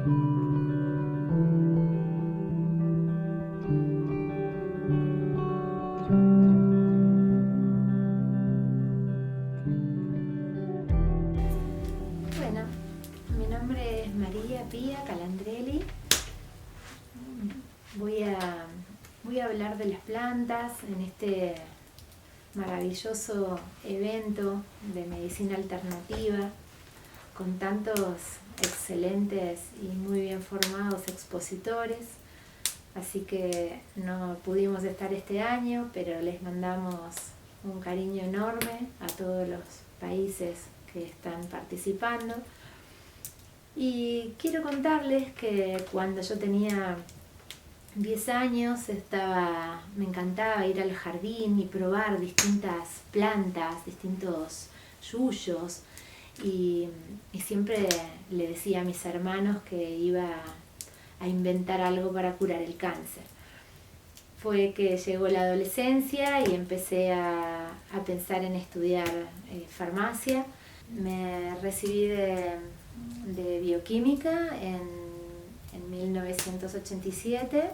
Bueno, mi nombre es María Pía Calandrelli. Voy a hablar de las plantas en este maravilloso evento de medicina alternativa con tantos excelentes y muy bien formados expositores. Así que no pudimos estar este año, pero les mandamos un cariño enorme a todos los países que están participando. Y quiero contarles que cuando yo tenía 10 años me encantaba ir al jardín y probar distintas plantas, distintos yuyos, y siempre le decía a mis hermanos que iba a inventar algo para curar el cáncer. Fue que llegó la adolescencia y empecé a pensar en estudiar farmacia. Me recibí de bioquímica en 1987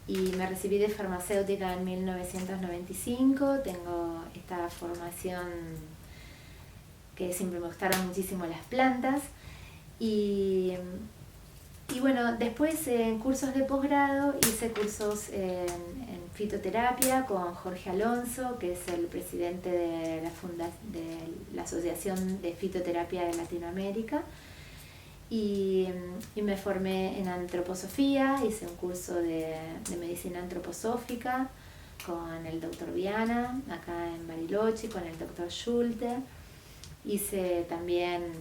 y me recibí de farmacéutica en 1995. Tengo esta formación que siempre me gustaron muchísimo las plantas y bueno, después en cursos de posgrado hice cursos en fitoterapia con Jorge Alonso, que es el presidente de la Asociación de Fitoterapia de Latinoamérica, y me formé en antroposofía. Hice un curso de medicina antroposófica con el doctor Viana, acá en Bariloche, con el doctor Schulte. Hice también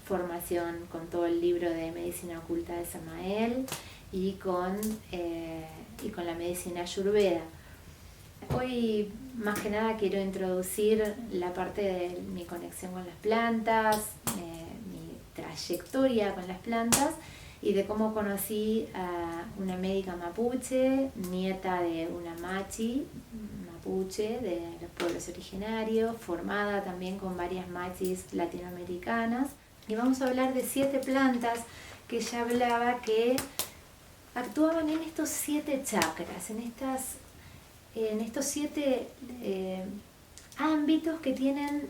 formación con todo el libro de medicina oculta de Samael y con la medicina ayurveda. Hoy más que nada quiero introducir la parte de mi conexión con las plantas, mi trayectoria con las plantas y de cómo conocí a una médica mapuche, nieta de una machi mapuche de los pueblos originarios, formada también con varias machis latinoamericanas. Y vamos a hablar de 7 plantas que ella hablaba que actuaban en estos 7 chakras, en estos 7 ámbitos que tienen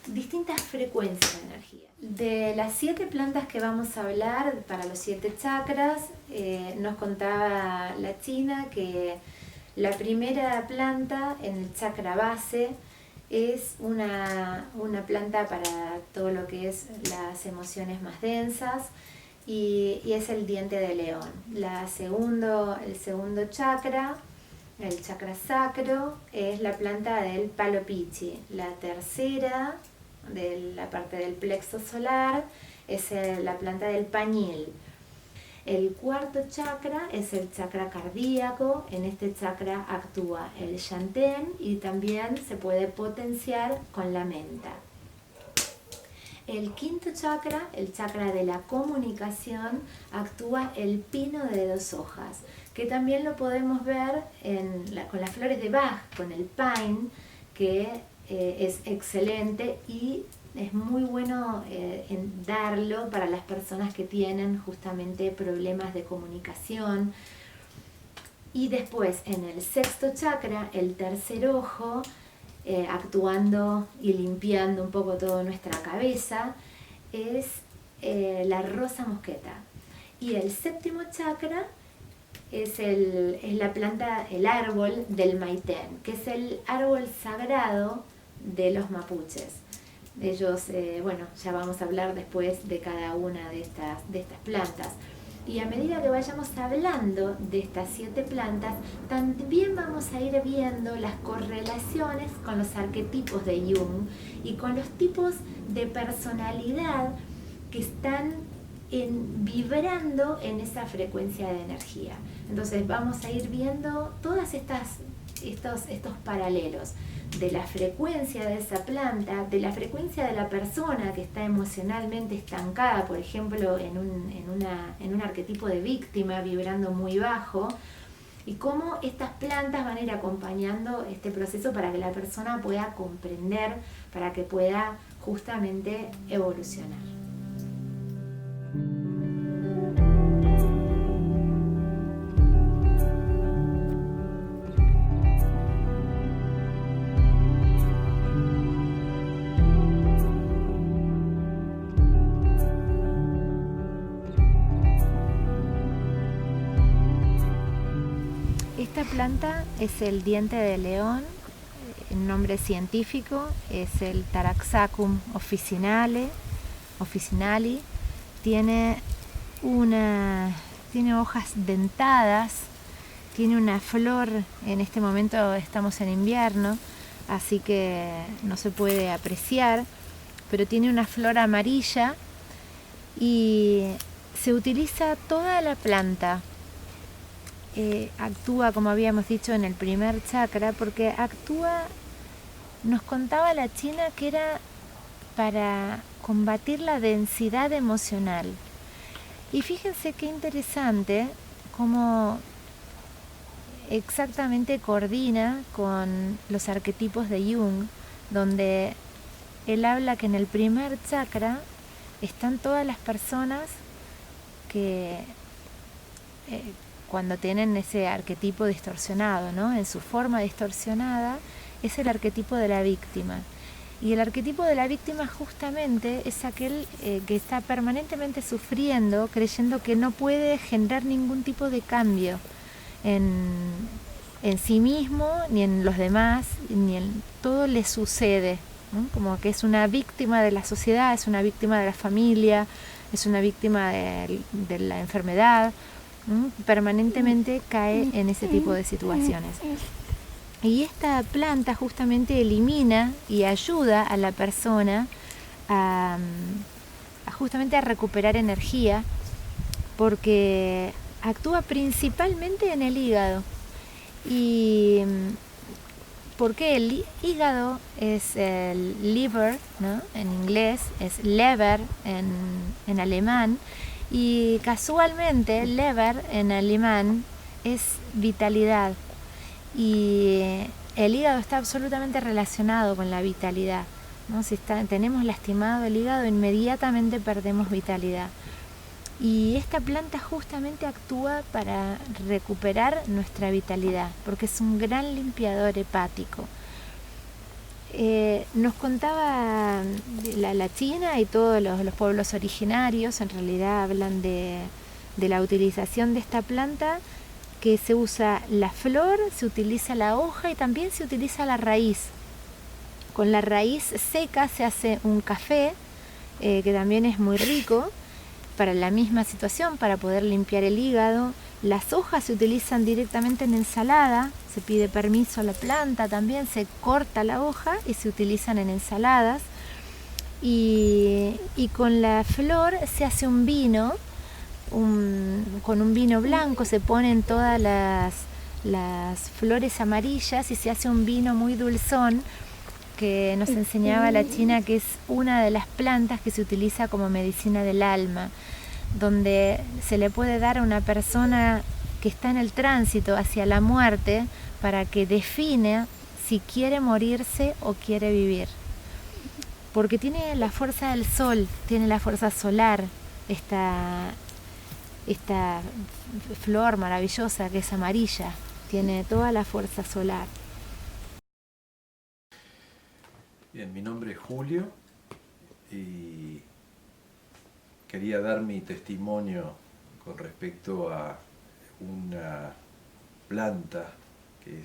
distintas frecuencias de energía. De las 7 plantas que vamos a hablar para los 7 chakras, nos contaba la china que la primera planta en el chakra base es una planta para todo lo que es las emociones más densas y es el diente de león. El segundo chakra, el chakra sacro, es la planta del palo pichi. La tercera, de la parte del plexo solar, es la planta del pañil. El cuarto chakra es el chakra cardíaco. En este chakra actúa el yantén y también se puede potenciar con la menta. El quinto chakra, el chakra de la comunicación, actúa el pino de 2 hojas, que también lo podemos ver con las flores de Bach, con el pine, que es excelente y es muy bueno darlo para las personas que tienen justamente problemas de comunicación. Y después en el sexto chakra, el tercer ojo, actuando y limpiando un poco toda nuestra cabeza, es la rosa mosqueta. Y el séptimo chakra es la planta, el árbol del maitén, que es el árbol sagrado de los mapuches. Ellos, ya vamos a hablar después de cada una de estas plantas. Y a medida que vayamos hablando de estas 7 plantas, también vamos a ir viendo las correlaciones con los arquetipos de Jung y con los tipos de personalidad que están vibrando en esa frecuencia de energía. Entonces vamos a ir viendo todas estos paralelos de la frecuencia de esa planta, de la frecuencia de la persona que está emocionalmente estancada, por ejemplo, en un arquetipo de víctima vibrando muy bajo, y cómo estas plantas van a ir acompañando este proceso para que la persona pueda comprender, para que pueda justamente evolucionar. esta planta es el diente de león, el nombre científico es el Taraxacum officinale, tiene hojas dentadas, tiene una flor, en este momento estamos en invierno, así que no se puede apreciar, pero tiene una flor amarilla y se utiliza toda la planta. Actúa, como habíamos dicho, en el primer chakra, porque nos contaba la china que era para combatir la densidad emocional. Y fíjense qué interesante cómo exactamente coordina con los arquetipos de Jung, donde él habla que en el primer chakra están todas las personas que cuando tienen ese arquetipo distorsionado, ¿no? En su forma distorsionada es el arquetipo de la víctima. Y el arquetipo de la víctima justamente es aquel que está permanentemente sufriendo, creyendo que no puede generar ningún tipo de cambio en sí mismo, ni en los demás, ni en todo le sucede, ¿no? Como que es una víctima de la sociedad, es una víctima de la familia, es una víctima de la enfermedad, ¿no? Permanentemente cae en ese tipo de situaciones. Y esta planta justamente elimina y ayuda a la persona justamente a recuperar energía, porque actúa principalmente en el hígado. Y porque el hígado es el liver, ¿no? En inglés es lever en alemán, y casualmente lever en alemán es vitalidad, y el hígado está absolutamente relacionado con la vitalidad, ¿no? Si tenemos lastimado el hígado, inmediatamente perdemos vitalidad. Y esta planta justamente actúa para recuperar nuestra vitalidad, porque es un gran limpiador hepático. Nos contaba la China y todos los pueblos originarios, en realidad hablan de la utilización de esta planta, que se usa la flor, se utiliza la hoja y también se utiliza la raíz. Con la raíz seca se hace un café, que también es muy rico, para la misma situación, para poder limpiar el hígado. Las hojas se utilizan directamente en ensalada, se pide permiso a la planta también, se corta la hoja y se utilizan en ensaladas. Y con la flor se hace un vino, con un vino blanco se ponen todas las flores amarillas y se hace un vino muy dulzón, que nos enseñaba la China que es una de las plantas que se utiliza como medicina del alma, donde se le puede dar a una persona que está en el tránsito hacia la muerte para que define si quiere morirse o quiere vivir. Porque tiene la fuerza del sol, tiene la fuerza solar, esta flor maravillosa que es amarilla, tiene toda la fuerza solar. Bien, mi nombre es Julio y quería dar mi testimonio con respecto a una planta que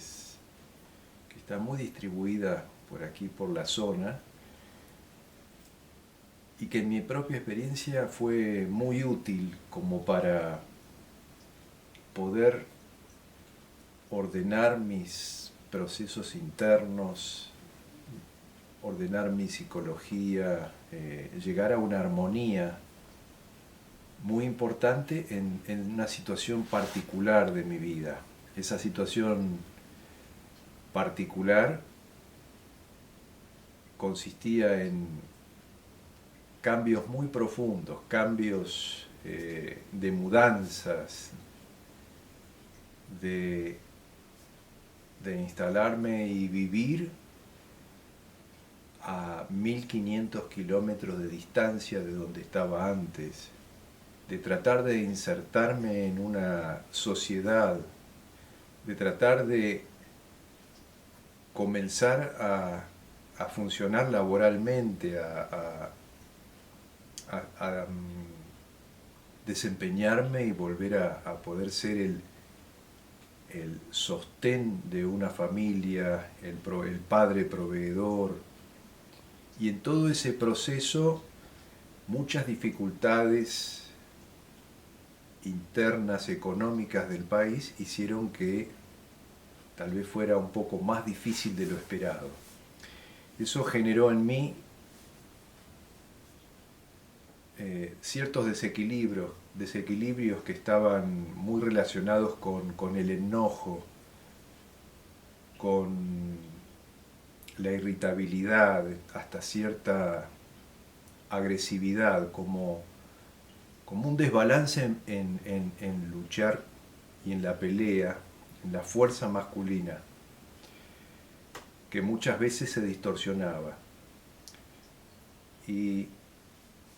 está muy distribuida por aquí, por la zona, y que en mi propia experiencia fue muy útil como para poder ordenar mis procesos internos, ordenar mi psicología, llegar a una armonía muy importante en una situación particular de mi vida. Esa situación particular consistía en cambios muy profundos, cambios de mudanzas, de instalarme y vivir a 1500 kilómetros de distancia de donde estaba antes, de tratar de insertarme en una sociedad, de tratar de comenzar a funcionar laboralmente, a desempeñarme y volver a poder ser el sostén de una familia, el padre proveedor, y en todo ese proceso muchas dificultades internas económicas del país hicieron que tal vez fuera un poco más difícil de lo esperado. Eso generó en mí ciertos desequilibrios que estaban muy relacionados con el enojo, con la irritabilidad, hasta cierta agresividad, como un desbalance en luchar y en la pelea, en la fuerza masculina, que muchas veces se distorsionaba. Y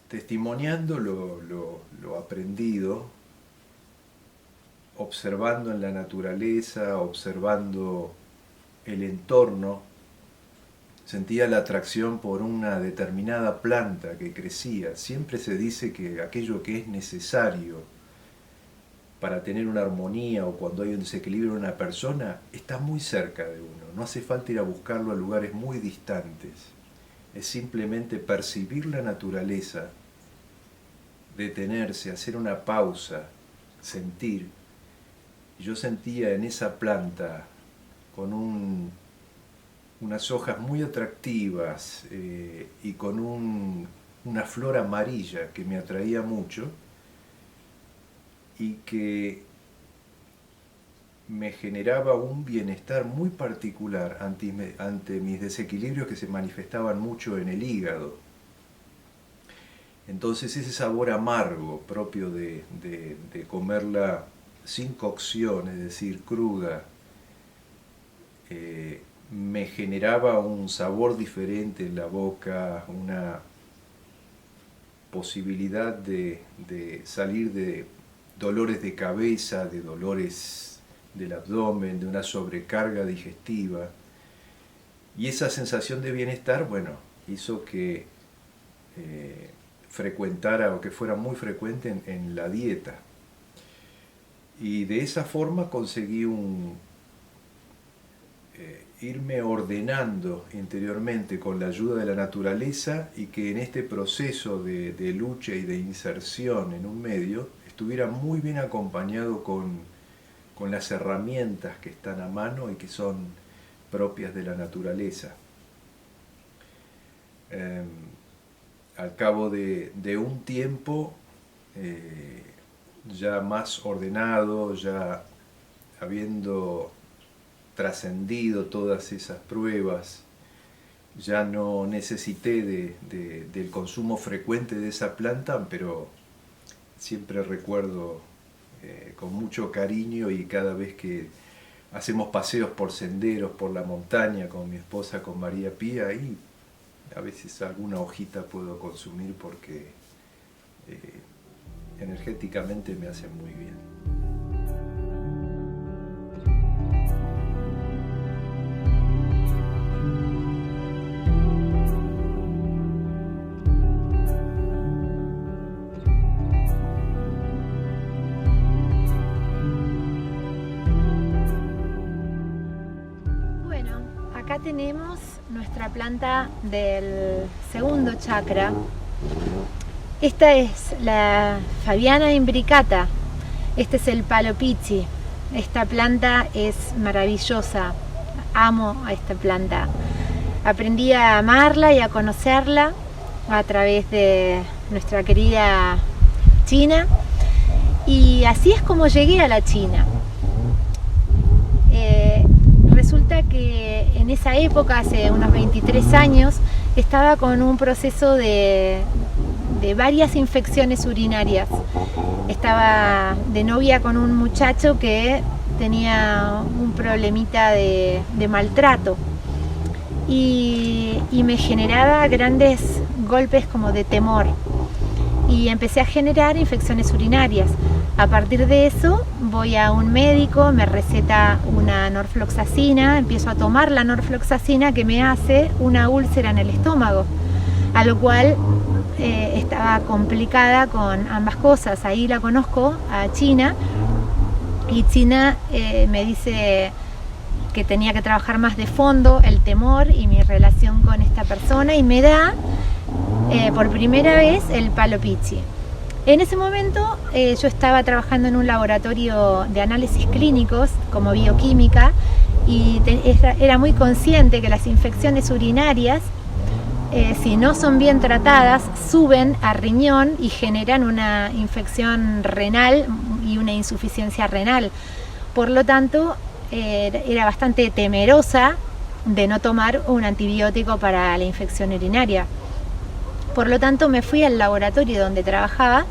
testimoniando lo aprendido, observando en la naturaleza, observando el entorno, sentía la atracción por una determinada planta que crecía. Siempre se dice que aquello que es necesario para tener una armonía o cuando hay un desequilibrio en una persona está muy cerca de uno. No hace falta ir a buscarlo a lugares muy distantes. Es simplemente percibir la naturaleza, detenerse, hacer una pausa, sentir. Yo sentía en esa planta con unas hojas muy atractivas y con una flor amarilla que me atraía mucho y que me generaba un bienestar muy particular ante mis desequilibrios que se manifestaban mucho en el hígado. Entonces ese sabor amargo propio de comerla sin cocción, es decir, cruda, me generaba un sabor diferente en la boca, una posibilidad de salir de dolores de cabeza, de dolores del abdomen, de una sobrecarga digestiva. Y esa sensación de bienestar, bueno, hizo que frecuentara o que fuera muy frecuente en la dieta. Y de esa forma conseguí irme ordenando interiormente con la ayuda de la naturaleza y que en este proceso de lucha y de inserción en un medio estuviera muy bien acompañado con las herramientas que están a mano y que son propias de la naturaleza. Al cabo de un tiempo ya más ordenado, ya habiendo trascendido todas esas pruebas, ya no necesité del consumo frecuente de esa planta, pero siempre recuerdo con mucho cariño, y cada vez que hacemos paseos por senderos, por la montaña con mi esposa, con María Pía, y a veces alguna hojita puedo consumir porque energéticamente me hace muy bien. Acá tenemos nuestra planta del segundo chakra. Esta es la Fabiana imbricata. Este es el palo pichi. Esta planta es maravillosa. Amo a esta planta. Aprendí a amarla y a conocerla a través de nuestra querida China. Y así es como llegué a la China. Resulta que en esa época, hace unos 23 años, estaba con un proceso de varias infecciones urinarias. Estaba de novia con un muchacho que tenía un problemita de maltrato y me generaba grandes golpes como de temor, y empecé a generar infecciones urinarias. A partir de eso voy a un médico, me receta una norfloxacina, empiezo a tomar la norfloxacina, que me hace una úlcera en el estómago, a lo cual estaba complicada con ambas cosas. Ahí la conozco a China y China me dice que tenía que trabajar más de fondo el temor y mi relación con esta persona, y me da por primera vez el palo pichi. En ese momento yo estaba trabajando en un laboratorio de análisis clínicos como bioquímica, y era muy consciente que las infecciones urinarias, si no son bien tratadas, suben a riñón y generan una infección renal y una insuficiencia renal. Por lo tanto, era bastante temerosa de no tomar un antibiótico para la infección urinaria. Por lo tanto, me fui al laboratorio donde trabajaba,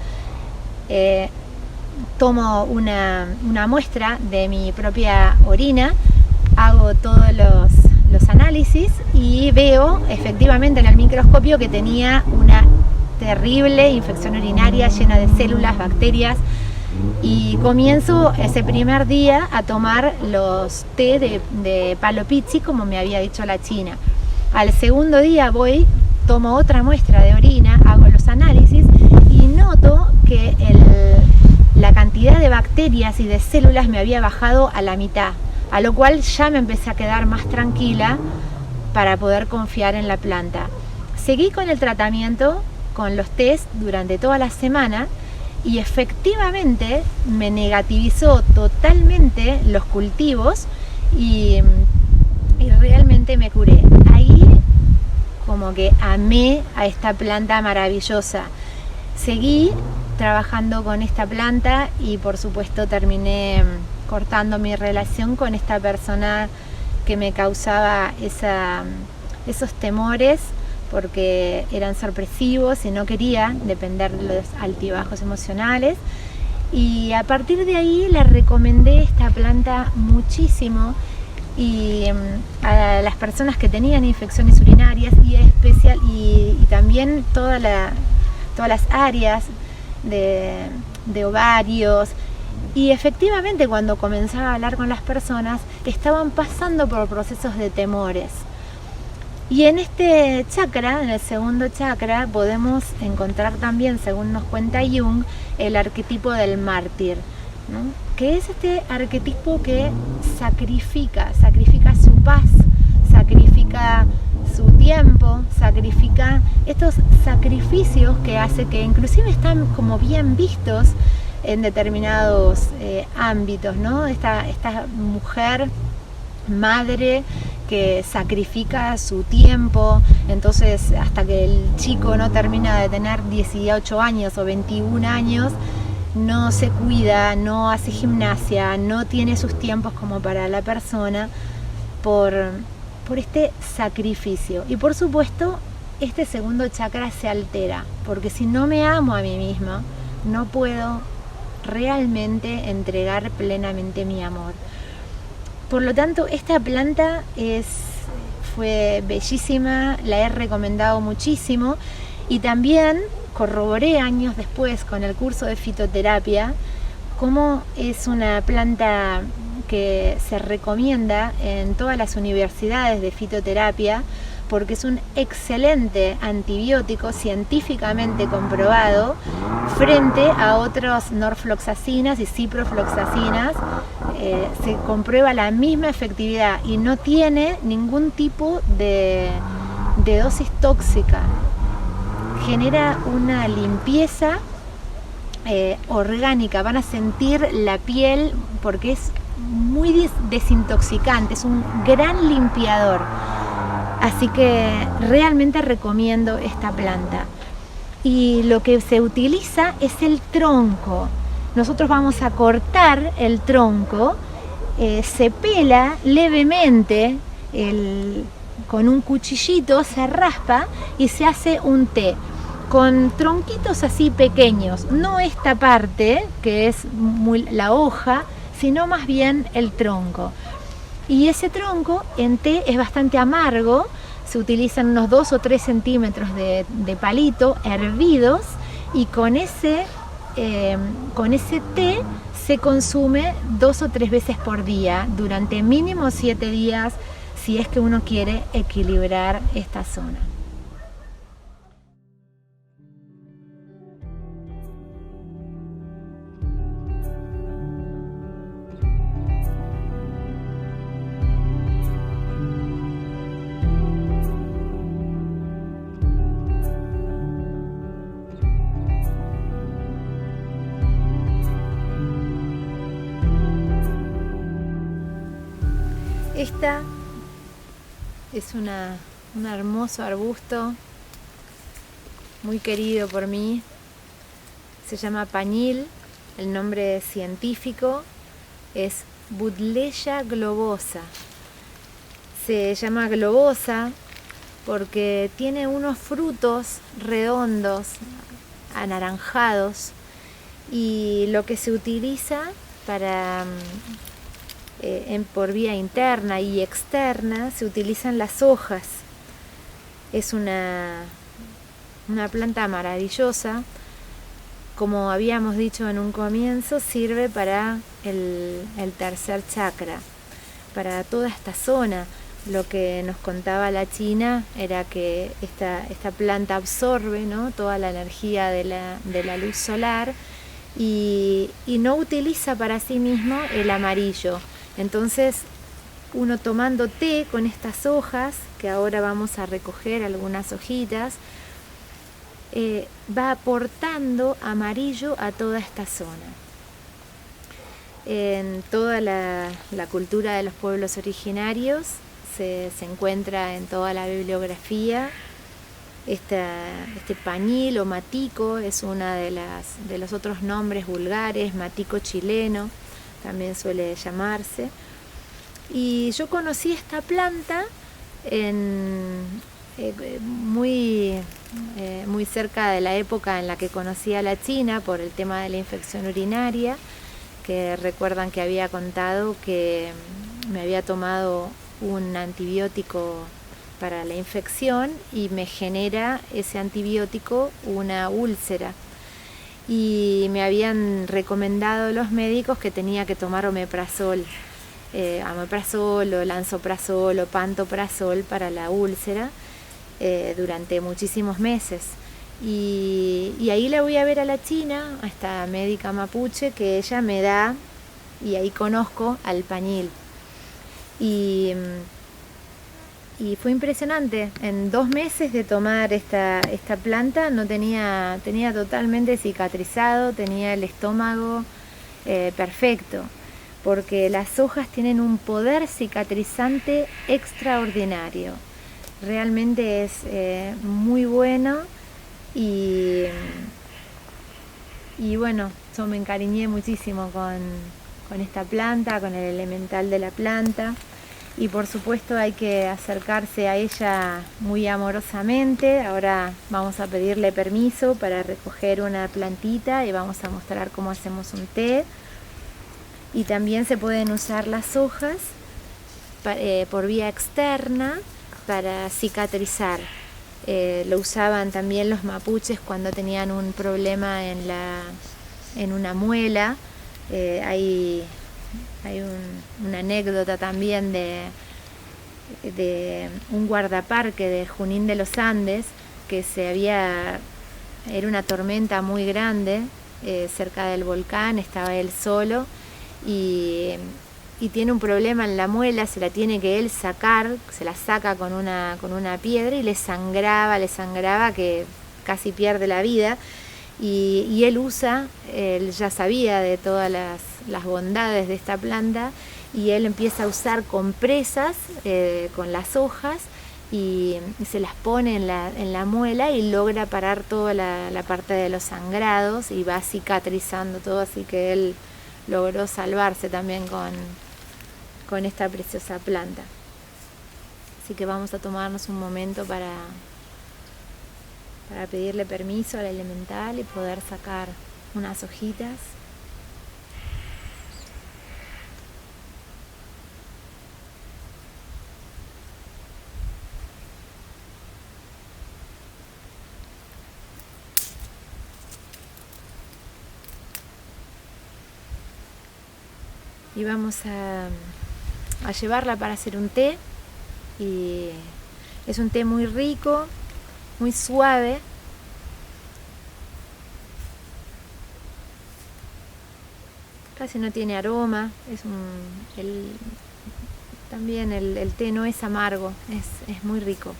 tomo una muestra de mi propia orina, hago todos los análisis y veo efectivamente en el microscopio que tenía una terrible infección urinaria llena de células, bacterias, y comienzo ese primer día a tomar los té de palo pichi como me había dicho la china. Al segundo día tomo otra muestra de orina, hago los análisis y noto que la cantidad de bacterias y de células me había bajado a la mitad, a lo cual ya me empecé a quedar más tranquila para poder confiar en la planta. Seguí con el tratamiento, con los test durante toda la semana, y efectivamente me negativizó totalmente los cultivos y realmente me curé. Ahí como que amé a esta planta maravillosa. Seguí trabajando con esta planta y por supuesto terminé cortando mi relación con esta persona que me causaba esos temores, porque eran sorpresivos y no quería depender de los altibajos emocionales. Y a partir de ahí le recomendé esta planta muchísimo, y a las personas que tenían infecciones urinarias y también todas las áreas de ovarios. Y efectivamente, cuando comenzaba a hablar con las personas, estaban pasando por procesos de temores. Y en este chakra, en el segundo chakra, podemos encontrar también, según nos cuenta Jung, el arquetipo del mártir, ¿no? Que es este arquetipo que sacrifica su paz, sacrifica su tiempo, sacrifica estos sacrificios que hace que inclusive están como bien vistos en determinados ámbitos, ¿no? Esta mujer madre que sacrifica su tiempo, entonces hasta que el chico no termina de tener 18 años o 21 años, no se cuida, no hace gimnasia, no tiene sus tiempos como para la persona por este sacrificio. Y por supuesto, este segundo chakra se altera, porque si no me amo a mí misma, no puedo realmente entregar plenamente mi amor. Por lo tanto, esta planta fue bellísima, la he recomendado muchísimo, y también corroboré años después con el curso de fitoterapia cómo es una planta que se recomienda en todas las universidades de fitoterapia, porque es un excelente antibiótico científicamente comprobado frente a otros norfloxacinas y ciprofloxacinas. Se comprueba la misma efectividad y no tiene ningún tipo de dosis tóxica. Genera una limpieza orgánica, van a sentir la piel porque es muy desintoxicante, es un gran limpiador. Así que realmente recomiendo esta planta. Y lo que se utiliza es el tronco. Nosotros vamos a cortar el tronco, se pela levemente, con un cuchillito se raspa y se hace un té con tronquitos así pequeños, no esta parte que es la hoja, sino más bien el tronco. Y ese tronco en té es bastante amargo, se utilizan unos 2 o 3 centímetros de palito hervidos, y con ese té se consume 2 o 3 veces por día durante mínimo 7 días, si es que uno quiere equilibrar esta zona. Esta es un hermoso arbusto muy querido por mí. Se llama pañil. El nombre científico es Buddleia globosa. Se llama globosa porque tiene unos frutos redondos, anaranjados, y lo que se utiliza para por vía interna y externa se utilizan las hojas. Es una planta maravillosa. Como habíamos dicho en un comienzo, sirve para el tercer chakra, para toda esta zona. Lo que nos contaba la China era que esta planta absorbe, ¿no?, toda la energía de la luz solar y no utiliza para sí mismo el amarillo. Entonces, uno tomando té con estas hojas, que ahora vamos a recoger algunas hojitas, va aportando amarillo a toda esta zona. En toda la cultura de los pueblos originarios se encuentra en toda la bibliografía. Este pañil o matico es uno de los otros nombres vulgares, matico chileno también suele llamarse. Y yo conocí esta planta muy cerca de la época en la que conocí a la China por el tema de la infección urinaria, que recuerdan que había contado que me había tomado un antibiótico para la infección y me genera ese antibiótico una úlcera. Y me habían recomendado los médicos que tenía que tomar omeprazol o lansoprazol o pantoprazol para la úlcera durante muchísimos meses. Y ahí la voy a ver a la China, a esta médica mapuche, que ella me da, y ahí conozco al pañil. Y fue impresionante. En 2 meses de tomar esta planta tenía totalmente cicatrizado, tenía el estómago perfecto, porque las hojas tienen un poder cicatrizante extraordinario. Realmente es muy bueno y bueno, yo me encariñé muchísimo con esta planta, con el elemental de la planta. Y por supuesto hay que acercarse a ella muy amorosamente. Ahora vamos a pedirle permiso para recoger una plantita y vamos a mostrar cómo hacemos un té. Y también se pueden usar las hojas por vía externa para cicatrizar. Lo usaban también los mapuches cuando tenían un problema en una muela. Hay una anécdota también de un guardaparque de Junín de los Andes, que era una tormenta muy grande cerca del volcán, estaba él solo y tiene un problema en la muela, se la tiene que él sacar, se la saca con una piedra y le sangraba que casi pierde la vida. Y él ya sabía de todas las bondades de esta planta, y él empieza a usar compresas con las hojas y se las pone en la muela y logra parar toda la parte de los sangrados y va cicatrizando todo, así que él logró salvarse también con esta preciosa planta. Así que vamos a tomarnos un momento para pedirle permiso al elemental y poder sacar unas hojitas. Y vamos a llevarla para hacer un té, y es un té muy rico, muy suave. Casi no tiene aroma. También el té no es amargo, es muy rico.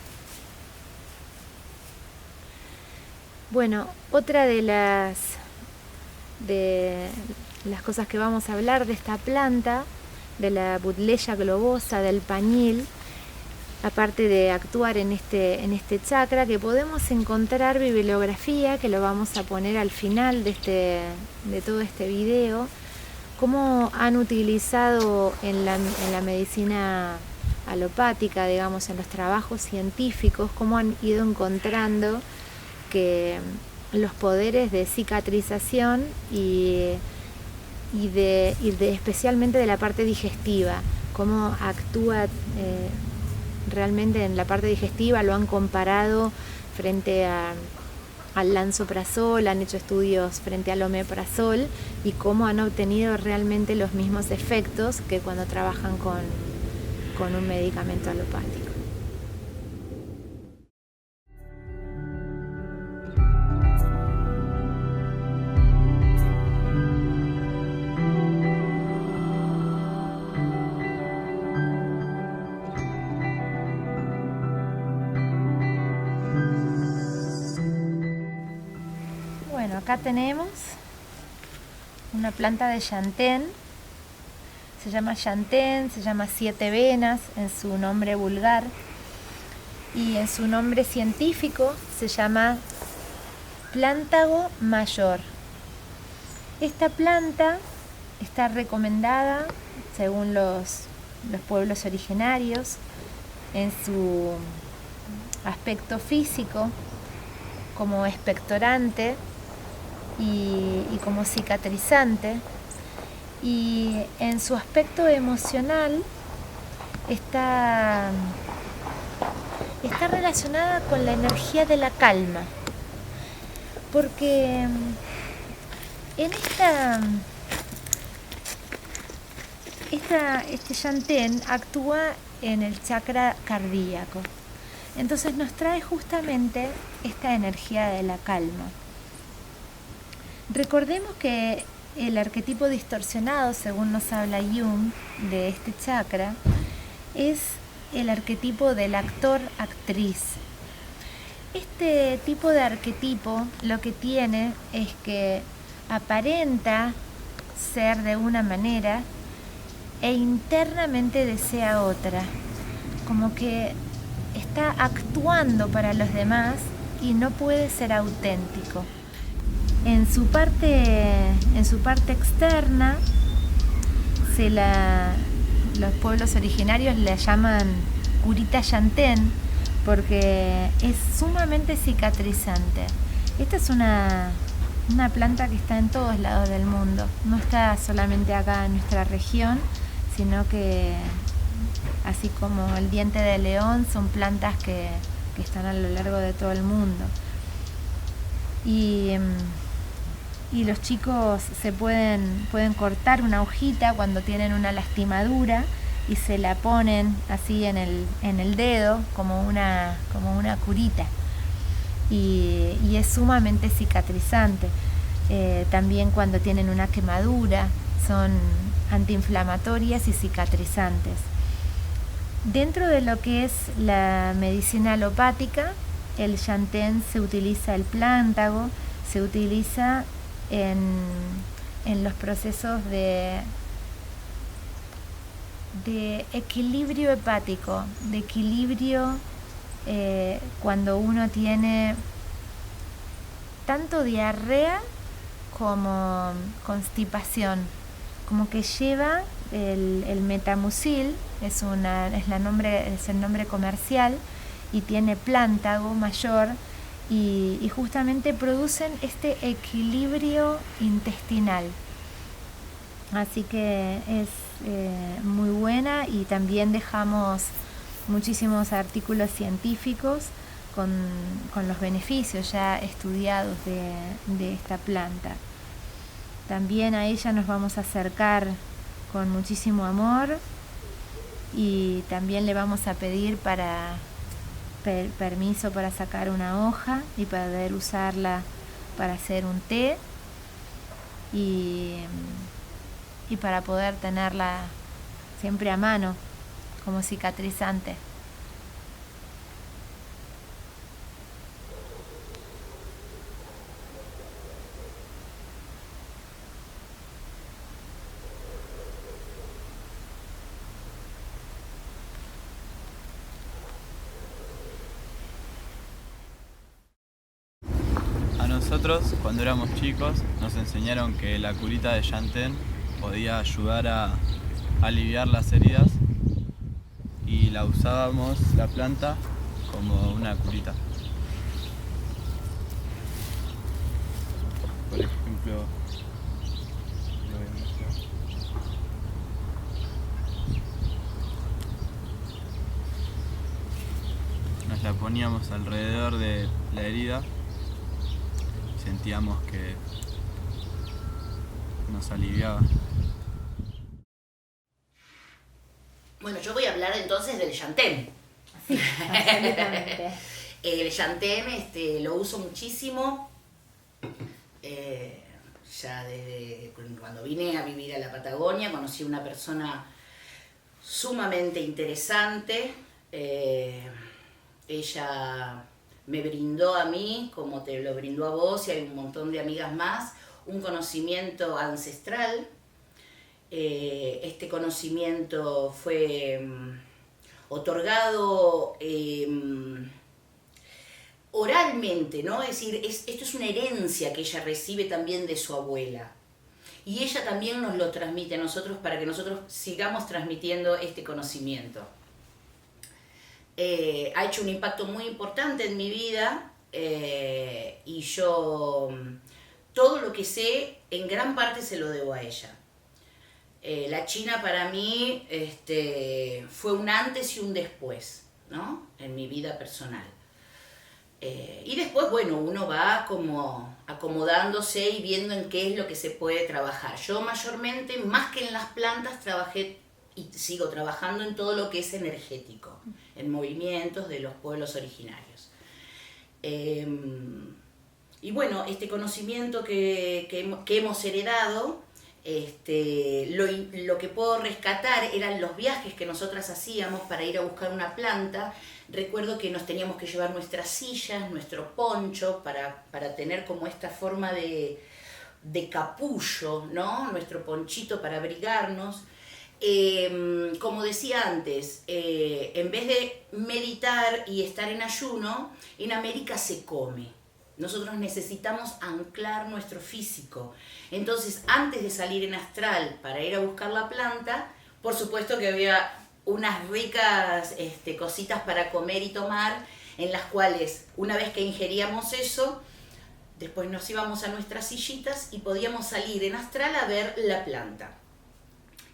Bueno, otra de las cosas que vamos a hablar de esta planta de la Buddleya globosa, del pañil, aparte de actuar en este chakra, que podemos encontrar bibliografía, que lo vamos a poner al final de todo este video, cómo han utilizado en la medicina alopática, digamos, en los trabajos científicos, cómo han ido encontrando que los poderes de cicatrización y especialmente de la parte digestiva, cómo actúa realmente en la parte digestiva, lo han comparado frente al lansoprazol, han hecho estudios frente al omeprazol y cómo han obtenido realmente los mismos efectos que cuando trabajan con un medicamento alopático. Bueno, acá tenemos una planta de yantén. Se llama yantén, se llama siete venas en su nombre vulgar, y en su nombre científico se llama plántago mayor. Esta planta está recomendada, según los pueblos originarios, en su aspecto físico, como expectorante y como cicatrizante, y en su aspecto emocional está relacionada con la energía de la calma, porque en este yantén actúa en el chakra cardíaco, entonces nos trae justamente esta energía de la calma. Recordemos que el arquetipo distorsionado, según nos habla Jung, de este chakra, es el arquetipo del actor-actriz. Este tipo de arquetipo lo que tiene es que aparenta ser de una manera e internamente desea otra, como que está actuando para los demás y no puede ser auténtico. En su parte externa, los pueblos originarios la llaman curita yantén porque es sumamente cicatrizante. Esta es una planta que está en todos lados del mundo, no está solamente acá en nuestra región, sino que así como el diente de león son plantas que están a lo largo de todo el mundo. Y los chicos se pueden cortar una hojita cuando tienen una lastimadura y se la ponen así en el dedo como una curita, y es sumamente cicatrizante. También cuando tienen una quemadura son antiinflamatorias y cicatrizantes. Dentro de lo que es la medicina alopática, el yantén se utiliza, el plántago se utiliza en los procesos de equilibrio hepático, de equilibrio cuando uno tiene tanto diarrea como constipación, como que lleva el metamucil, es el nombre comercial, y tiene plántago mayor, y justamente producen este equilibrio intestinal. Así que es muy buena, y también dejamos muchísimos artículos científicos con los beneficios ya estudiados de esta planta. También a ella nos vamos a acercar con muchísimo amor, y también le vamos a pedir permiso para sacar una hoja y poder usarla para hacer un té, y para poder tenerla siempre a mano como cicatrizante. nosotros, cuando éramos chicos, nos enseñaron que la curita de Yantén podía ayudar a aliviar las heridas y la usábamos, la planta, como una curita. Por ejemplo, lo voy a mostrar. Nos la poníamos alrededor de la herida, sentíamos que nos aliviaba. Bueno, yo voy a hablar entonces del Yantén. Sí, absolutamente. El Yantén lo uso muchísimo. Ya desde cuando vine a vivir a la Patagonia conocí a una persona sumamente interesante. Ella me brindó a mí, como te lo brindó a vos y hay un montón de amigas más, un conocimiento ancestral. Este conocimiento fue otorgado oralmente, ¿no? Es decir, esto es una herencia que ella recibe también de su abuela. Y ella también nos lo transmite a nosotros para que nosotros sigamos transmitiendo este conocimiento. Ha hecho un impacto muy importante en mi vida y yo todo lo que sé en gran parte se lo debo a ella. La China para mí fue un antes y un después, ¿no? En mi vida personal. Y después, bueno, uno va como acomodándose y viendo en qué es lo que se puede trabajar. Yo mayormente, más que en las plantas, trabajé y sigo trabajando en todo lo que es energético, en movimientos de los pueblos originarios. Y bueno, este conocimiento que hemos heredado, lo que puedo rescatar eran los viajes que nosotras hacíamos para ir a buscar una planta. Recuerdo que nos teníamos que llevar nuestras sillas, nuestro poncho, para tener como esta forma de capullo, ¿no? Nuestro ponchito para abrigarnos. Como decía antes, en vez de meditar y estar en ayuno, en América se come. Nosotros necesitamos anclar nuestro físico. Entonces, antes de salir en astral para ir a buscar la planta, por supuesto que había unas ricas cositas para comer y tomar, en las cuales, una vez que ingeríamos eso, después nos íbamos a nuestras sillitas y podíamos salir en astral a ver la planta.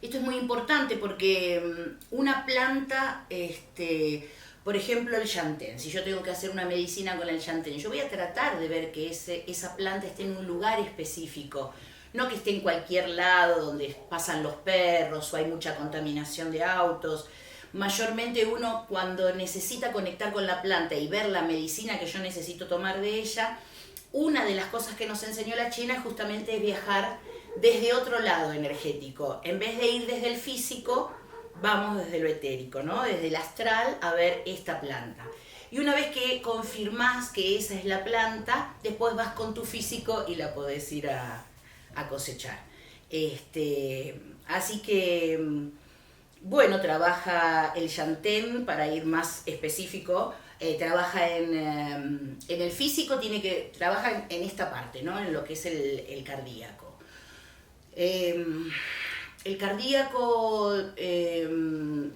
Esto es muy importante porque una planta, por ejemplo el Yantén, si yo tengo que hacer una medicina con el Yantén, yo voy a tratar de ver que esa planta esté en un lugar específico, no que esté en cualquier lado donde pasan los perros o hay mucha contaminación de autos. Mayormente uno cuando necesita conectar con la planta y ver la medicina que yo necesito tomar de ella, una de las cosas que nos enseñó la China justamente es viajar desde otro lado energético. En vez de ir desde el físico, vamos desde lo etérico, ¿no? Desde el astral a ver esta planta. Y una vez que confirmás que esa es la planta, después vas con tu físico y la podés ir a cosechar. Así que, bueno, trabaja el Yantén, para ir más específico, trabaja en el físico, trabaja en esta parte, ¿no? En lo que es el cardíaco. El cardíaco, en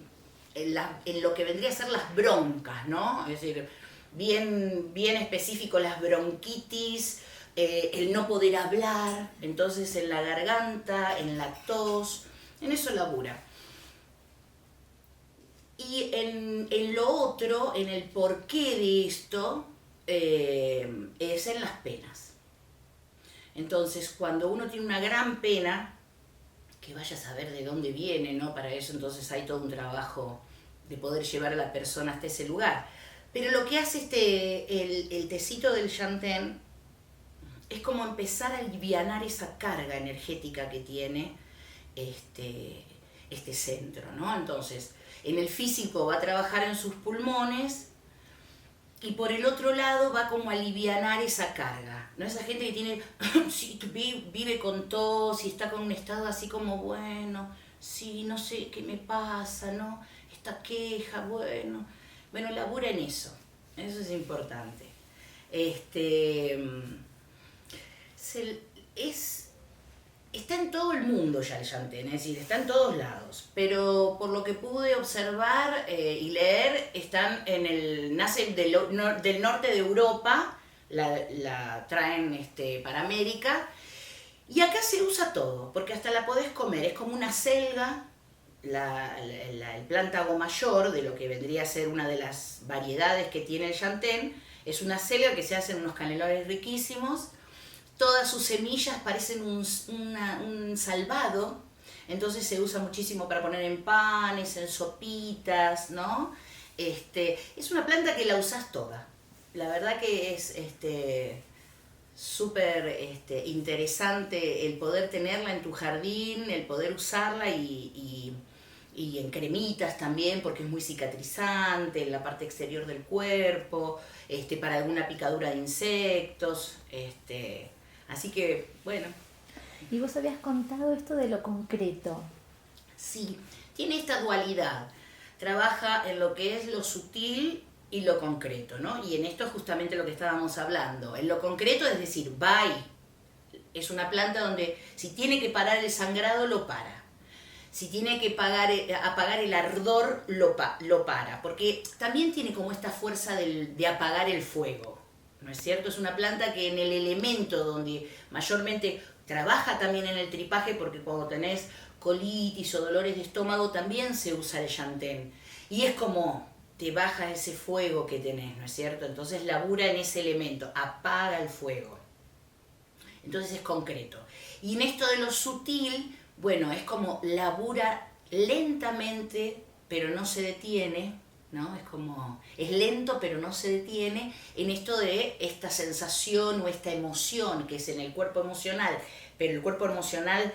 lo que vendría a ser las broncas, ¿no? Es decir, bien específico las bronquitis, el no poder hablar, entonces en la garganta, en la tos, en eso labura. Y en lo otro, en el porqué de esto, es en las penas. Entonces, cuando uno tiene una gran pena, que vaya a saber de dónde viene, ¿no? Para eso entonces hay todo un trabajo de poder llevar a la persona hasta ese lugar. Pero lo que hace el tecito del Yantén es como empezar a alivianar esa carga energética que tiene este centro, ¿no? Entonces, en el físico va a trabajar en sus pulmones y por el otro lado va como a alivianar esa carga, ¿no? Esa gente que tiene, sí, vive con tos y está con un estado así como, bueno, sí, no sé qué me pasa, ¿no? Esta queja, bueno, labura en eso es importante. Está en todo el mundo ya el llantén, es decir, está en todos lados, pero por lo que pude observar y leer, nace del norte de Europa, la traen para América, y acá se usa todo, porque hasta la podés comer, es como una selga, el plántago mayor, de lo que vendría a ser una de las variedades que tiene el llantén, es una selga que se hacen unos canelones riquísimos. Todas sus semillas parecen un salvado, entonces se usa muchísimo para poner en panes, en sopitas, ¿no? Es una planta que la usás toda. La verdad que es súper interesante el poder tenerla en tu jardín, el poder usarla y en cremitas también, porque es muy cicatrizante en la parte exterior del cuerpo, para alguna picadura de insectos, así que, bueno. Y vos habías contado esto de lo concreto. Sí, tiene esta dualidad. Trabaja en lo que es lo sutil y lo concreto, ¿no? Y en esto es justamente lo que estábamos hablando. En lo concreto, es decir, es una planta donde si tiene que parar el sangrado, lo para. Si tiene que apagar el ardor, lo para. Porque también tiene como esta fuerza de apagar el fuego. ¿No es cierto? Es una planta que en el elemento donde mayormente trabaja también en el tripaje, porque cuando tenés colitis o dolores de estómago también se usa el llantén. Y es como te baja ese fuego que tenés, ¿no es cierto? Entonces labura en ese elemento, apaga el fuego. Entonces es concreto. Y en esto de lo sutil, bueno, es como labura lentamente, pero no se detiene, ¿no? Es lento pero no se detiene en esto de esta sensación o esta emoción que es en el cuerpo emocional, pero el cuerpo emocional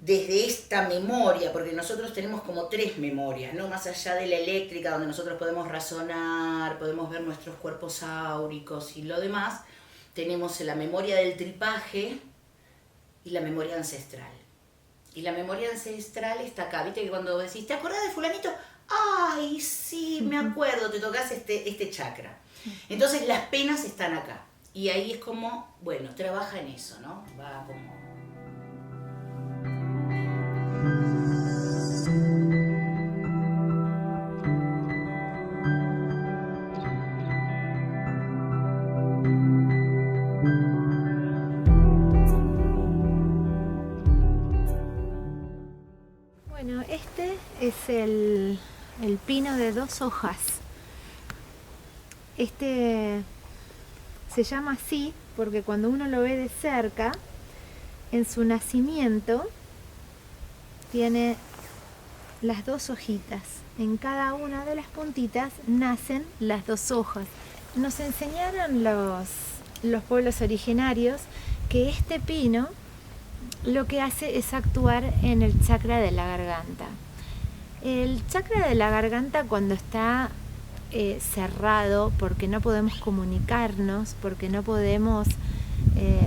desde esta memoria, porque nosotros tenemos como 3 memorias, ¿no? Más allá de la eléctrica, donde nosotros podemos razonar, podemos ver nuestros cuerpos áuricos y lo demás, tenemos la memoria del tripaje y la memoria ancestral. Y la memoria ancestral está acá, ¿viste? Que cuando decís, ¿te acordás de fulanito? ¡Ay, sí, me acuerdo! Te tocas este chakra. Entonces las penas están acá. Y ahí es como, bueno, trabaja en eso, ¿no? Va como... Bueno, este es el pino de 2 hojas. Este se llama así porque cuando uno lo ve de cerca, en su nacimiento tiene las 2 hojitas. En cada una de las puntitas nacen las 2 hojas. Nos enseñaron los pueblos originarios que este pino lo que hace es actuar en el chakra de la garganta. El chakra de la garganta, cuando está cerrado, porque no podemos comunicarnos, porque no podemos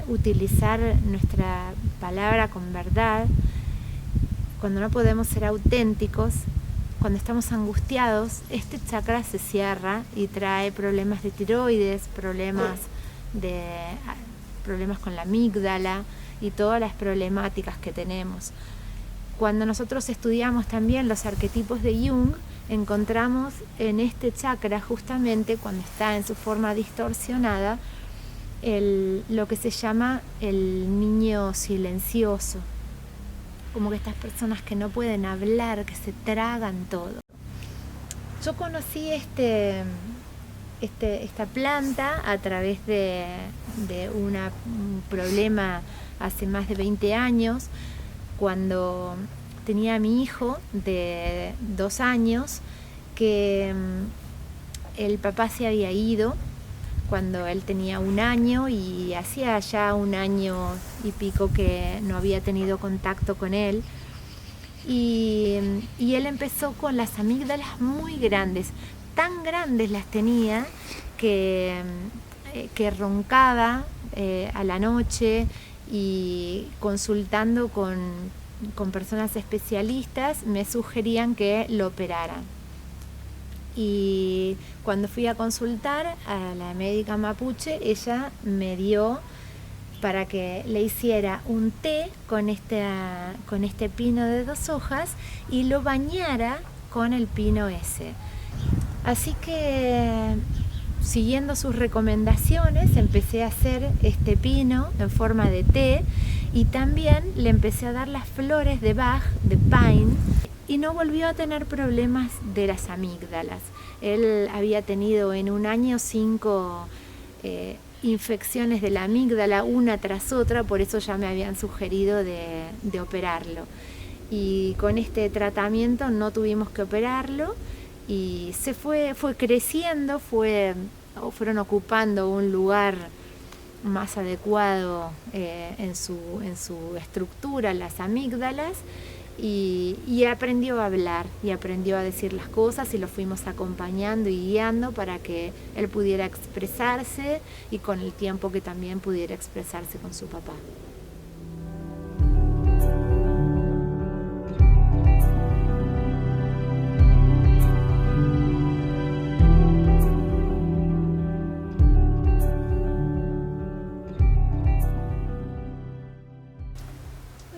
utilizar nuestra palabra con verdad, cuando no podemos ser auténticos, cuando estamos angustiados, este chakra se cierra y trae problemas de tiroides, problemas con la amígdala y todas las problemáticas que tenemos. Cuando nosotros estudiamos también los arquetipos de Jung, encontramos en este chakra, justamente cuando está en su forma distorsionada, lo que se llama el niño silencioso, como que estas personas que no pueden hablar, que se tragan todo. Yo conocí esta planta a través de un problema hace más de 20 años, cuando tenía a mi hijo de 2 años, que el papá se había ido cuando él tenía 1 año y hacía ya 1 año y pico que no había tenido contacto con él. Y él empezó con las amígdalas muy grandes, tan grandes las tenía que roncaba a la noche, y consultando con personas especialistas me sugerían que lo operaran. Y cuando fui a consultar a la médica mapuche, ella me dio para que le hiciera un té con este pino de 2 hojas y lo bañara con el pino ese. Así que, siguiendo sus recomendaciones, empecé a hacer este pino en forma de té y también le empecé a dar las flores de Bach, de Pine, y no volvió a tener problemas de las amígdalas. Él había tenido en un año 5 infecciones de la amígdala, una tras otra, por eso ya me habían sugerido de operarlo. Y con este tratamiento no tuvimos que operarlo y fue creciendo, fueron ocupando un lugar más adecuado en su estructura, las amígdalas, y aprendió a hablar y aprendió a decir las cosas y lo fuimos acompañando y guiando para que él pudiera expresarse y con el tiempo que también pudiera expresarse con su papá.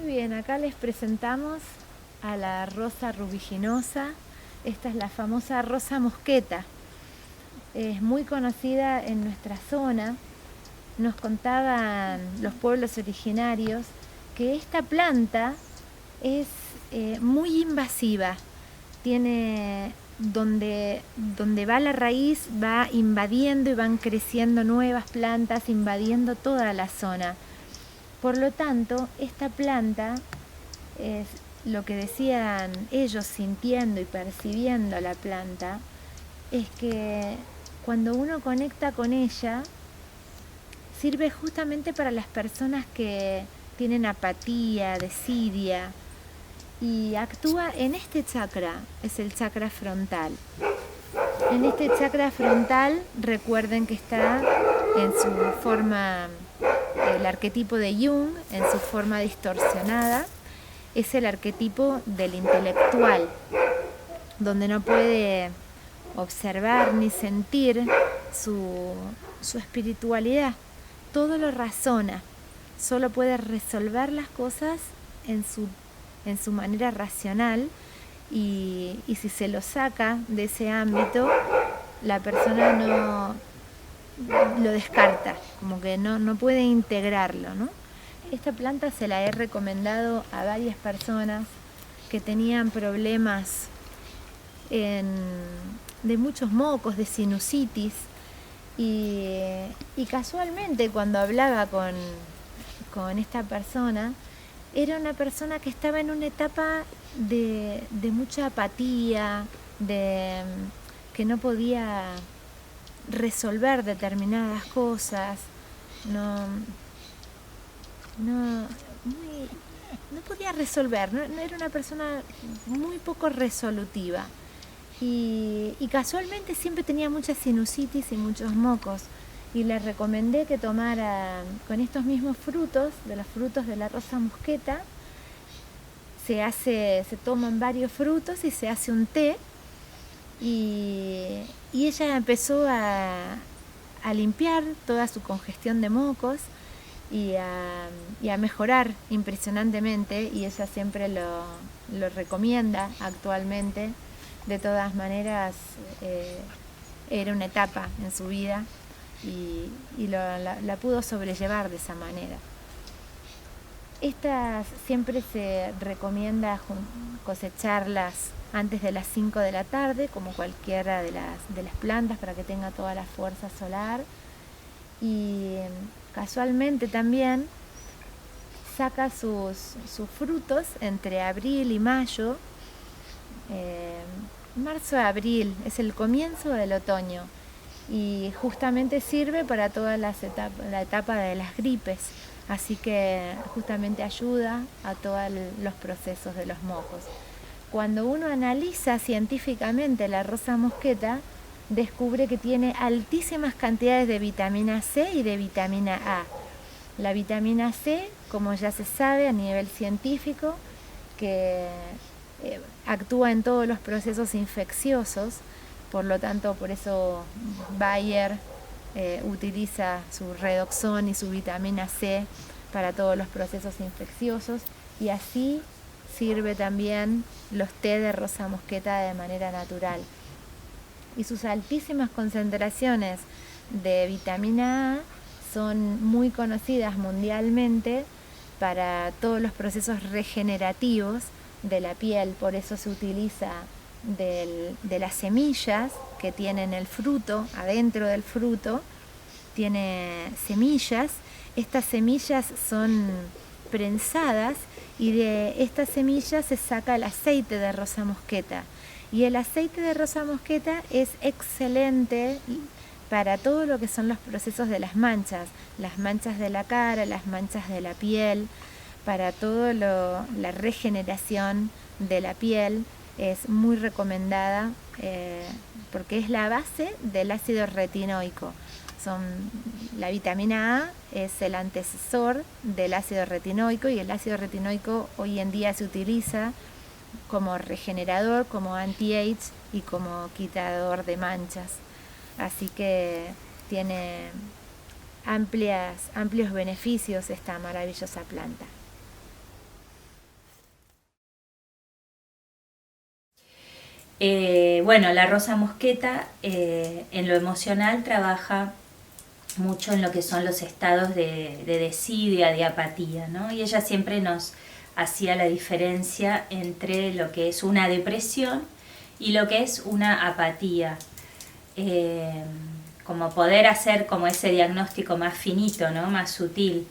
Bien, acá les presentamos a la rosa rubiginosa. Esta es la famosa rosa mosqueta. Es muy conocida en nuestra zona. Nos contaban los pueblos originarios que esta planta es muy invasiva. Tiene donde va la raíz, va invadiendo y van creciendo nuevas plantas, invadiendo toda la zona. Por lo tanto, esta planta es lo que decían ellos sintiendo y percibiendo la planta, es que cuando uno conecta con ella, sirve justamente para las personas que tienen apatía, desidia, y actúa en este chakra, es el chakra frontal. En este chakra frontal, recuerden que está en su forma, el arquetipo de Jung, en su forma distorsionada, es el arquetipo del intelectual, donde no puede observar ni sentir su espiritualidad. Todo lo razona, solo puede resolver las cosas en su manera racional y si se lo saca de ese ámbito, la persona no lo descarta, como que no puede integrarlo, ¿no? Esta planta se la he recomendado a varias personas que tenían problemas de muchos mocos, de sinusitis, y casualmente cuando hablaba con esta persona, era una persona que estaba en una etapa de mucha apatía, que no podía resolver determinadas cosas, no podía resolver, no era una persona muy poco resolutiva y casualmente siempre tenía mucha sinusitis y muchos mocos, y le recomendé que tomara con estos mismos frutos, de los frutos de la rosa mosqueta, se toman varios frutos y se hace un té, y ella empezó a limpiar toda su congestión de mocos y a mejorar impresionantemente, y ella siempre lo recomienda actualmente. De todas maneras, era una etapa en su vida y la pudo sobrellevar de esa manera. Estas siempre se recomienda cosecharlas antes de las 5 de la tarde, como cualquiera de las plantas, para que tenga toda la fuerza solar. Y casualmente también saca sus frutos entre abril y mayo. Marzo-abril es el comienzo del otoño y justamente sirve para toda la etapa de las gripes, así que justamente ayuda a todos los procesos de los mocos. Cuando uno analiza científicamente la rosa mosqueta, descubre que tiene altísimas cantidades de vitamina C y de vitamina A. La vitamina C, como ya se sabe a nivel científico, que actúa en todos los procesos infecciosos, por lo tanto, por eso Bayer utiliza su redoxón y su vitamina C para todos los procesos infecciosos, y así sirve también los té de rosa mosqueta de manera natural. Y sus altísimas concentraciones de vitamina A son muy conocidas mundialmente para todos los procesos regenerativos de la piel. Por eso se utiliza de las semillas que tienen el fruto. Adentro del fruto tiene semillas. Estas semillas son prensadas y de estas semillas se saca el aceite de rosa mosqueta. Y el aceite de rosa mosqueta es excelente para todo lo que son los procesos de las manchas de la cara, las manchas de la piel, para todo la regeneración de la piel. Es muy recomendada porque es la base del ácido retinoico. La vitamina A es el antecesor del ácido retinoico, y el ácido retinoico hoy en día se utiliza como regenerador, como anti-age y como quitador de manchas. Así que tiene amplios beneficios esta maravillosa planta. Bueno, la rosa mosqueta en lo emocional trabaja mucho en lo que son los estados de desidia, de apatía, ¿no? Y ella siempre nos hacía la diferencia entre lo que es una depresión y lo que es una apatía. Como poder hacer como ese diagnóstico más finito, ¿no? Más sutil.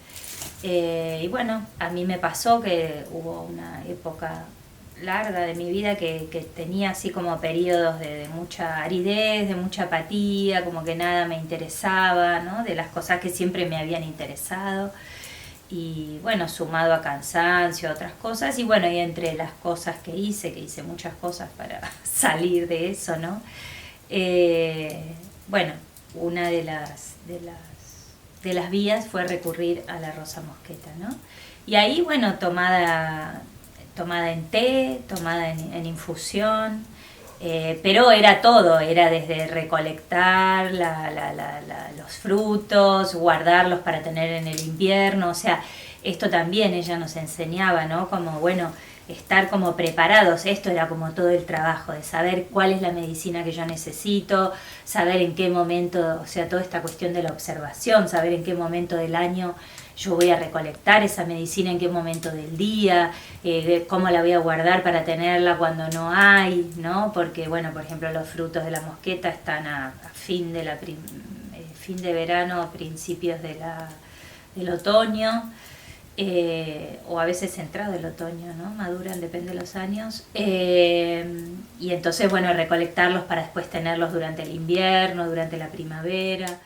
Y bueno, a mí me pasó que hubo una época larga de mi vida que tenía así como periodos de mucha aridez, de mucha apatía, como que nada me interesaba, ¿no? De las cosas que siempre me habían interesado. Y bueno, sumado a cansancio, a otras cosas, y bueno, y entre las cosas que hice muchas cosas para salir de eso, ¿no? Bueno, una de las vías fue recurrir a la rosa mosqueta, ¿no? Y ahí, bueno, tomada en té, tomada en infusión, pero era todo, era desde recolectar los frutos, guardarlos para tener en el invierno, o sea, esto también ella nos enseñaba, ¿no? Como, bueno, estar como preparados, esto era como todo el trabajo de saber cuál es la medicina que yo necesito, saber en qué momento, o sea, toda esta cuestión de la observación, saber en qué momento del año yo voy a recolectar esa medicina, en qué momento del día, cómo la voy a guardar para tenerla cuando no hay, ¿no? Porque, bueno, por ejemplo, los frutos de la mosqueta están a fin de verano, principios del otoño, o a veces entrado el otoño, ¿no? Maduran, depende de los años. Y entonces, bueno, recolectarlos para después tenerlos durante el invierno, durante la primavera.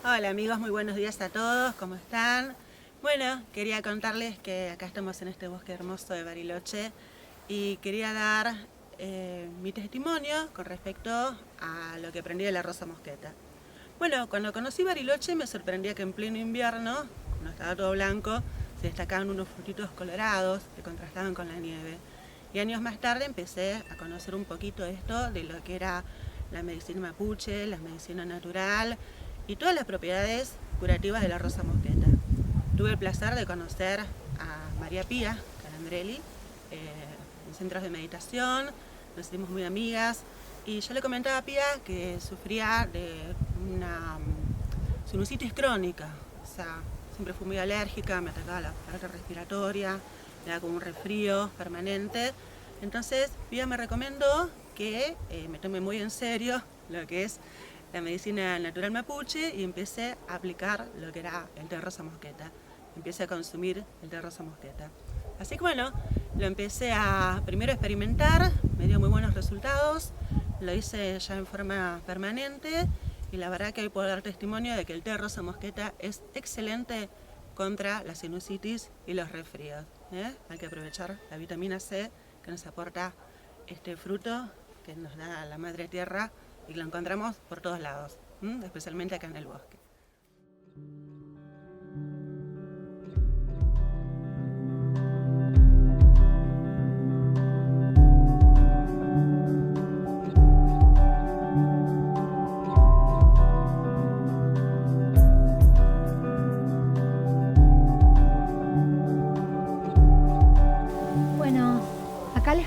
Hola amigos, muy buenos días a todos, ¿cómo están? Bueno, quería contarles que acá estamos en este bosque hermoso de Bariloche y quería dar mi testimonio con respecto a lo que aprendí de la rosa mosqueta. Bueno, cuando conocí Bariloche me sorprendía que en pleno invierno, cuando estaba todo blanco, se destacaban unos frutitos colorados que contrastaban con la nieve. Y años más tarde empecé a conocer un poquito esto de lo que era la medicina mapuche, la medicina natural y todas las propiedades curativas de la rosa mosqueta. Tuve el placer de conocer a María Pía Calandrelli en centros de meditación, nos hicimos muy amigas y yo le comentaba a Pía que sufría de una sinusitis crónica, o sea, siempre fui muy alérgica, me atacaba la parte respiratoria, me daba como un resfrío permanente. Entonces Pía me recomendó que me tome muy en serio lo que es la medicina natural mapuche y empecé a aplicar lo que era el té rosa mosqueta. Empecé a consumir el té rosa mosqueta. Así que bueno, lo empecé a primero experimentar, me dio muy buenos resultados, lo hice ya en forma permanente y la verdad que hoy puedo dar testimonio de que el té rosa mosqueta es excelente contra la sinusitis y los resfríos. Hay que aprovechar la vitamina C que nos aporta este fruto que nos da la madre tierra y lo encontramos por todos lados, especialmente acá en el bosque.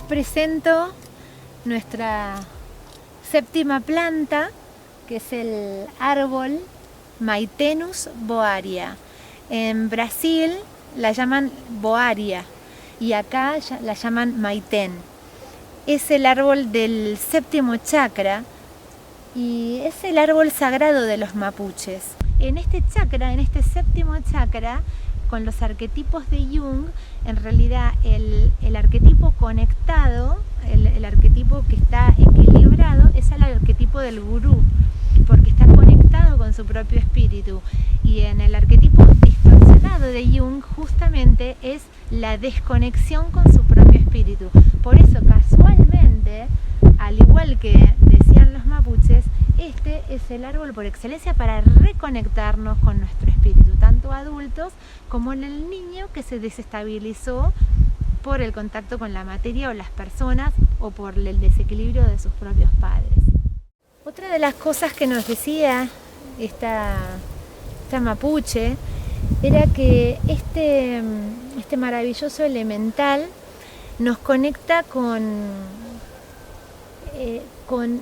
presento nuestra séptima planta, que es el árbol Maitenus boaria. En Brasil la llaman boaria y acá la llaman maitén. Es el árbol del séptimo chakra y es el árbol sagrado de los mapuches. En este chakra, en este séptimo chakra, con los arquetipos de Jung, en realidad el arquetipo conectado, el arquetipo que está equilibrado, es el arquetipo del gurú, porque está conectado con su propio espíritu. Y en el arquetipo distorsionado de Jung, justamente es la desconexión con su propio espíritu. Por eso, casualmente, al igual que decían los mapuches, este es el árbol por excelencia para reconectarnos con nuestro espíritu, tanto adultos como en el niño que se desestabilizó por el contacto con la materia o las personas o por el desequilibrio de sus propios padres. Otra de las cosas que nos decía esta mapuche era que este maravilloso elemental nos conecta con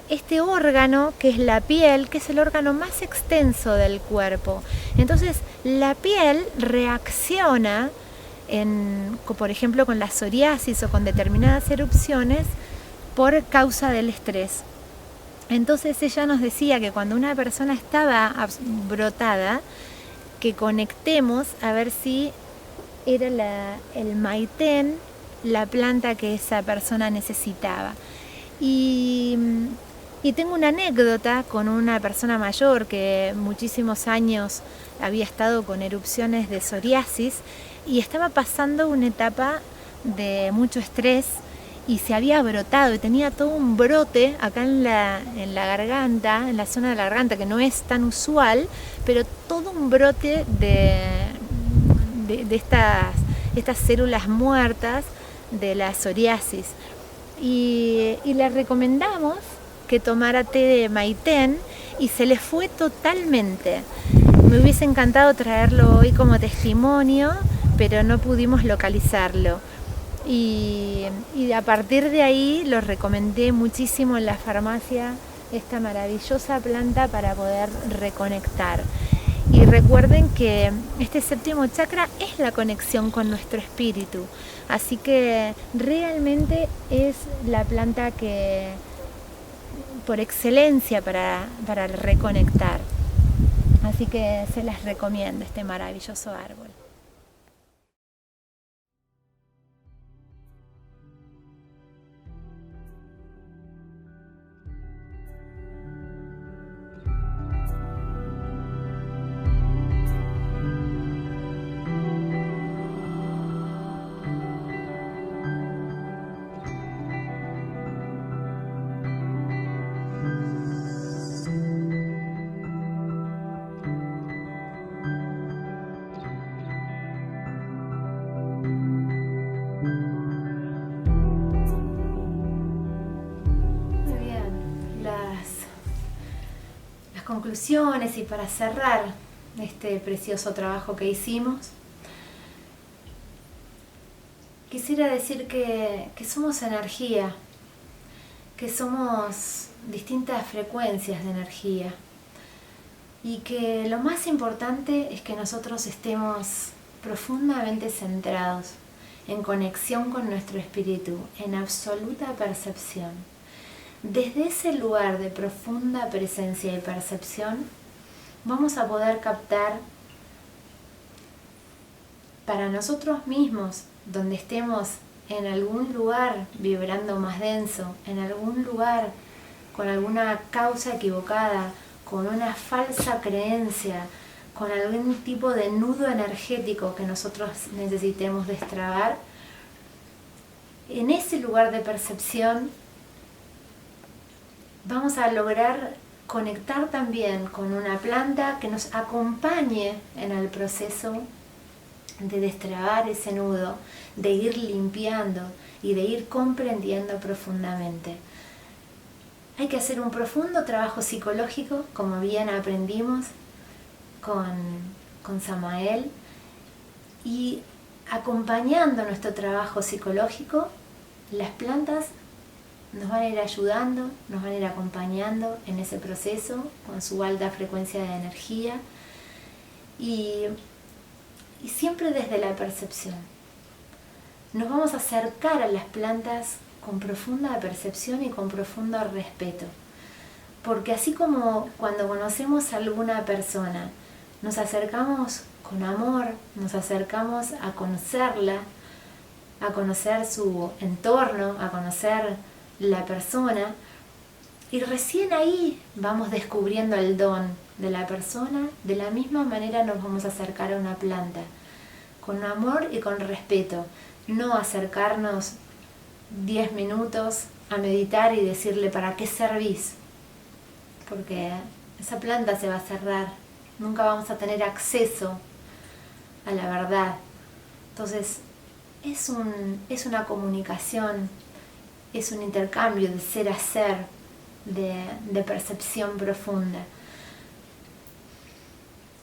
este órgano que es la piel, que es el órgano más extenso del cuerpo. Entonces la piel reacciona, por ejemplo, con la psoriasis o con determinadas erupciones por causa del estrés. Entonces ella nos decía que cuando una persona estaba brotada, que conectemos a ver si era el maitén, la planta que esa persona necesitaba. Y tengo una anécdota con una persona mayor que muchísimos años había estado con erupciones de psoriasis y estaba pasando una etapa de mucho estrés y se había brotado y tenía todo un brote acá en la garganta, en la zona de la garganta, que no es tan usual, pero todo un brote de estas células muertas de la psoriasis. Y le recomendamos que tomara té de maitén y se le fue totalmente. Me hubiese encantado traerlo hoy como testimonio, pero no pudimos localizarlo. Y a partir de ahí lo recomendé muchísimo en la farmacia, esta maravillosa planta para poder reconectar. Y recuerden que este séptimo chakra es la conexión con nuestro espíritu, así que realmente es la planta que por excelencia para reconectar. Así que se las recomiendo este maravilloso árbol. Conclusiones y para cerrar este precioso trabajo que hicimos, quisiera decir que somos energía, que somos distintas frecuencias de energía y que lo más importante es que nosotros estemos profundamente centrados en conexión con nuestro espíritu, en absoluta percepción. Desde ese lugar de profunda presencia y percepción vamos a poder captar para nosotros mismos, donde estemos en algún lugar vibrando más denso, en algún lugar con alguna causa equivocada, con una falsa creencia, con algún tipo de nudo energético que nosotros necesitemos destrabar, en ese lugar de percepción vamos a lograr conectar también con una planta que nos acompañe en el proceso de destrabar ese nudo, de ir limpiando y de ir comprendiendo profundamente. Hay que hacer un profundo trabajo psicológico, como bien aprendimos con Samael, y acompañando nuestro trabajo psicológico las plantas nos van a ir ayudando, nos van a ir acompañando en ese proceso con su alta frecuencia de energía y siempre desde la percepción. Nos vamos a acercar a las plantas con profunda percepción y con profundo respeto, porque así como cuando conocemos a alguna persona, nos acercamos con amor, nos acercamos a conocerla, a conocer su entorno, a conocer la persona, y recién ahí vamos descubriendo el don de la persona. De la misma manera nos vamos a acercar a una planta, con amor y con respeto, no acercarnos 10 minutos a meditar y decirle ¿para qué servís? Porque esa planta se va a cerrar, nunca vamos a tener acceso a la verdad. Entonces es una comunicación, es un intercambio de ser a ser, de percepción profunda.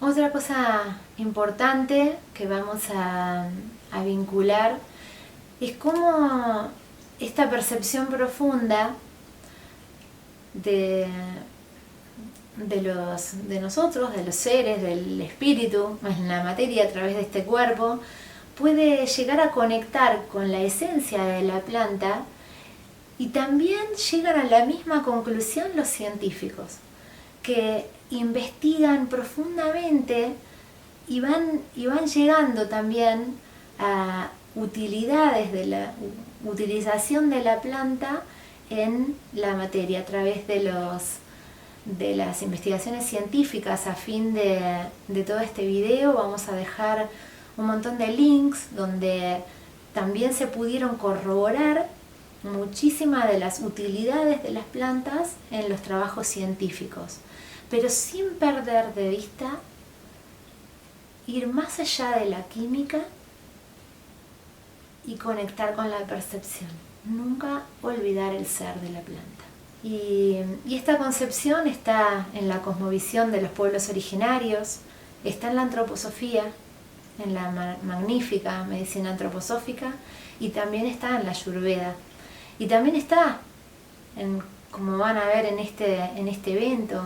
Otra cosa importante que vamos a vincular es cómo esta percepción profunda de nosotros, de los seres, del espíritu, en la materia a través de este cuerpo, puede llegar a conectar con la esencia de la planta, y también llegan a la misma conclusión los científicos, que investigan profundamente y van llegando también a utilidades de la utilización de la planta en la materia a través de las investigaciones científicas. A fin de todo este video vamos a dejar un montón de links donde también se pudieron corroborar muchísimas de las utilidades de las plantas en los trabajos científicos, pero sin perder de vista ir más allá de la química y conectar con la percepción. Nunca olvidar el ser de la planta. Y esta concepción está en la cosmovisión de los pueblos originarios, está en la antroposofía, en la magnífica medicina antroposófica, y también está en la Ayurveda. Y también está, como van a ver en este evento,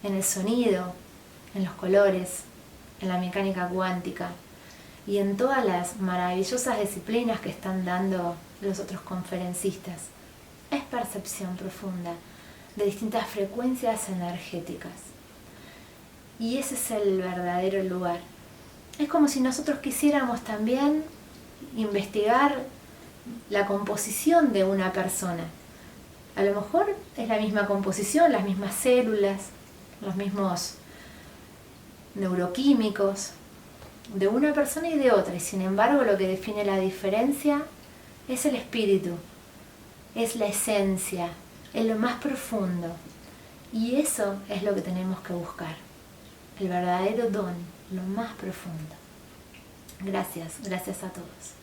en el sonido, en los colores, en la mecánica cuántica y en todas las maravillosas disciplinas que están dando los otros conferencistas. Es percepción profunda de distintas frecuencias energéticas. Y ese es el verdadero lugar. Es como si nosotros quisiéramos también investigar la composición de una persona. A lo mejor es la misma composición, las mismas células, los mismos neuroquímicos de una persona y de otra, y sin embargo lo que define la diferencia es el espíritu, es la esencia, es lo más profundo, y eso es lo que tenemos que buscar, el verdadero don, lo más profundo. Gracias a todos.